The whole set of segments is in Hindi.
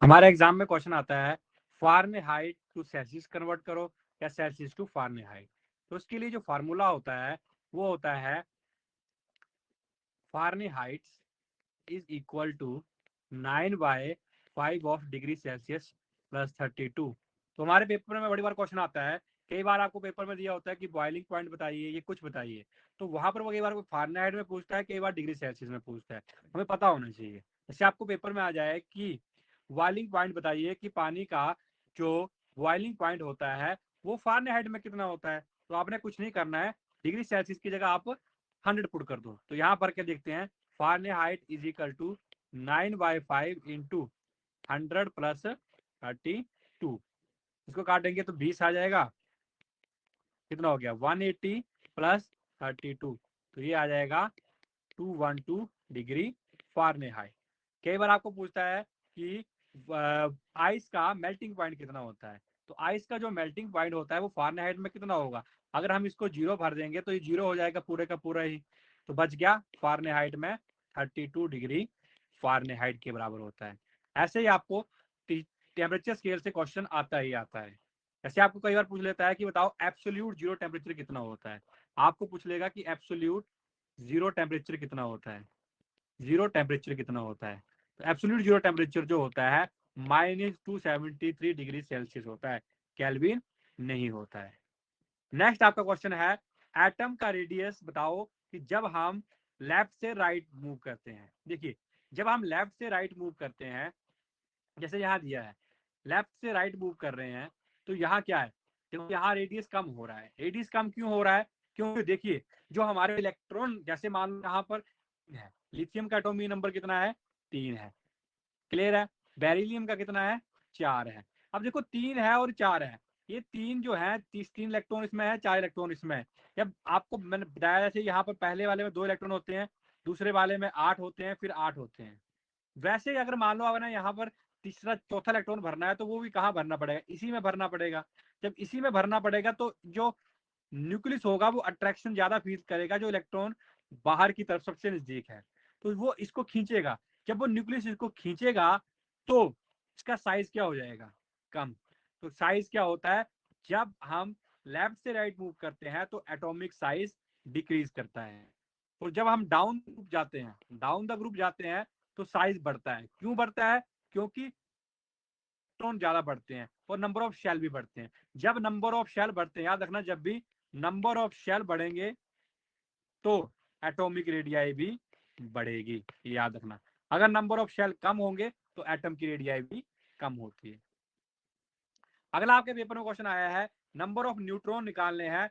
हमारे एग्जाम में क्वेश्चन आता है फारेनहाइट टू सेल्सियस कन्वर्ट करो या सेल्सियस टू फारेनहाइट। तो उसके लिए जो फार्मूला होता है वो होता है Fahrenheit is equal to 9/5 of degree Celsius plus 32। तो हमारे पेपर में बड़ी बार क्वेश्चन आता है, कई बार आपको पेपर में दिया होता है कि बॉइलिंग पॉइंट बताइए, ये कुछ बताइए, तो वहां पर वो कई बार फारेनहाइट में पूछता है, कई बार डिग्री सेल्सियस में पूछता है। हमें पता होना चाहिए। जैसे आपको पेपर में आ जाए कि बॉइलिंग पॉइंट बताइए कि पानी का जो बॉइलिंग पॉइंट होता है वो फारेनहाइट में कितना होता है, तो आपने कुछ नहीं करना है, डिग्री सेल्सियस की जगह आप 100 पुट कर दो। तो यहाँ पर क्या देखते हैं, Fahrenheit is equal to 9/5 into 100 plus 32। इसको काटेंगे तो 20 आ जाएगा, कितना हो गया 180 प्लस 32, तो ये आ जाएगा 212 डिग्री फारेनहाइट। कई बार आपको पूछता है कि आइस का मेल्टिंग पॉइंट कितना होता है, तो आइस का जो मेल्टिंग पॉइंट होता है वो फारेनहाइट में कितना होगा। अगर हम इसको 0 भर देंगे तो ये 0 हो जाएगा पूरे का पूरा ही, तो बच गया फारेनहाइट में 32 डिग्री फारेनहाइट के बराबर होता है। ऐसे ही आपको टेम्परेचर स्केल से क्वेश्चन आता ही आता है। ऐसे आपको कई बार पूछ लेता है कि बताओ एब्सोल्यूट जीरो टेम्परेचर कितना होता है। आपको पूछ लेगा कि एब्सोल्यूट जीरो टेम्परेचर कितना होता है, जीरो टेम्परेचर कितना होता है। तो एब्सोल्यूट जीरो टेम्परेचर जो होता है -273 डिग्री सेल्सियस होता है, केल्विन नहीं होता है। नेक्स्ट आपका क्वेश्चन है एटम का रेडियस बताओ कि जब हम लेफ्ट से राइट मूव करते हैं। देखिए, जब हम लेफ्ट से राइट मूव करते हैं, जैसे यहाँ दिया है लेफ्ट से राइट मूव कर रहे हैं, तो यहाँ क्या है, क्योंकि यहाँ रेडियस कम हो रहा है। रेडियस कम क्यों हो रहा है, क्योंकि देखिए जो हमारे इलेक्ट्रॉन, जैसे मान लो यहाँ पर है लिथियम का एटॉमिक नंबर कितना है 3 है, क्लियर है। बेरिलियम का कितना है 4 है। अब देखो 3 है और 4 है, ये 3 जो है 3 इलेक्ट्रॉन इसमें है, 4 इलेक्ट्रॉन इसमें है। जब आपको मैंने बताया जैसे यहाँ पर पहले वाले में 2 इलेक्ट्रॉन होते हैं, दूसरे वाले में 8 होते हैं, फिर 8 होते हैं। वैसे ही अगर मान लो अगर यहाँ पर तीसरा चौथा इलेक्ट्रॉन भरना है तो वो भी कहाँ भरना पड़ेगा, इसी में भरना पड़ेगा। जब इसी में भरना पड़ेगा तो जो न्यूक्लियस होगा वो अट्रैक्शन ज्यादा फील करेगा, जो इलेक्ट्रॉन बाहर की तरफ सबसे नजदीक है, तो वो इसको खींचेगा। जब वो न्यूक्लियस इसको खींचेगा तो इसका साइज क्या हो जाएगा, कम। तो साइज क्या होता है, जब हम लेफ्ट से राइट मूव करते हैं तो एटॉमिक साइज डिक्रीज करता है, और जब हम डाउन ग्रुप जाते हैं, डाउन द ग्रुप जाते हैं तो साइज बढ़ता है। क्यों बढ़ता है, क्योंकि इलेक्ट्रॉन ज्यादा बढ़ते हैं और नंबर ऑफ शेल भी बढ़ते हैं। जब नंबर ऑफ शेल बढ़ते हैं, याद रखना जब भी नंबर ऑफ शेल बढ़ेंगे तो एटॉमिक रेडियाई भी बढ़ेगी, याद रखना। अगर नंबर ऑफ शेल कम होंगे तो एटम की रेडियाई भी कम होती है। अगला आपके पेपर में क्वेश्चन आया है नंबर ऑफ न्यूट्रॉन निकालने हैं,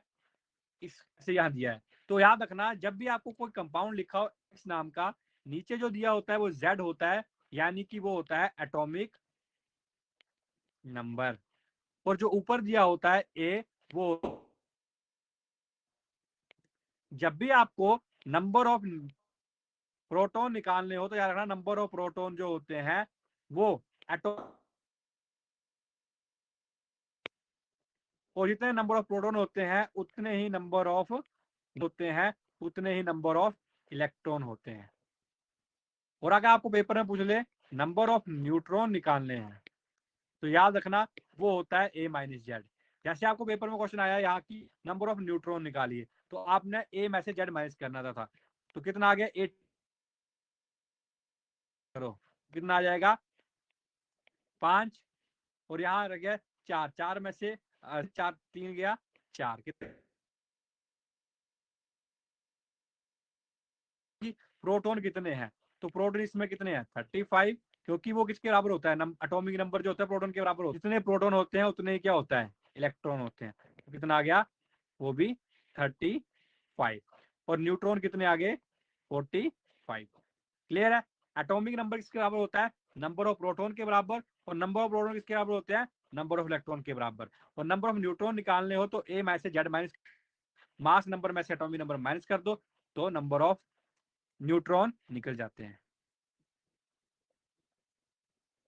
इससे यहाँ दिया है। तो याद रखना जब भी आपको कोई कंपाउंड लिखा हो इस नाम का, नीचे जो दिया होता है वो Z होता है, यानी कि वो होता है एटॉमिक नंबर, और जो ऊपर दिया होता है A, वो जब भी आपको नंबर ऑफ प्रोटॉन निकालने हो तो याद रखना नंबर ऑफ प्रोटॉन जो होते हैं वो एटॉम, और जितने नंबर ऑफ प्रोटॉन होते हैं उतने ही नंबर ऑफ होते हैं, उतने ही नंबर ऑफ इलेक्ट्रॉन होते हैं। और अगर आपको पेपर में पूछ ले नंबर ऑफ न्यूट्रॉन निकालने हैं तो याद रखना वो होता है A-Z। जैसे आपको पेपर में क्वेश्चन आया यहाँ की नंबर ऑफ न्यूट्रॉन निकालिए, तो आपने A में से Z माइनस करना था, तो कितना आ गया 8 करो, कितना आ जाएगा 5, और यहाँ रह गया 4, 4 में से 4 3 गया 4, कितने प्रोटॉन कितने हैं, तो प्रोटॉन इसमें कितने हैं 35, क्योंकि वो किसके बराबर होता है, एटॉमिक नंबर जो होता है प्रोटॉन के बराबर होता है। जितने प्रोटॉन होते हैं उतने ही क्या होता है इलेक्ट्रॉन होते हैं, तो कितना आ गया वो भी 35, और न्यूट्रॉन कितने आ गए 45। क्लियर है। एटॉमिक नंबर किसके बराबर होता है, नंबर ऑफ प्रोटॉन के बराबर, और नंबर ऑफ प्रोटॉन किसके बराबर होते हैं, नंबर ऑफ इलेक्ट्रॉन के बराबर। और नंबर ऑफ न्यूट्रॉन निकालने हो तो A में से Z माइनस, मास नंबर में से एटॉमिक नंबर माइनस कर दो, तो नंबर ऑफ न्यूट्रॉन निकल जाते हैं।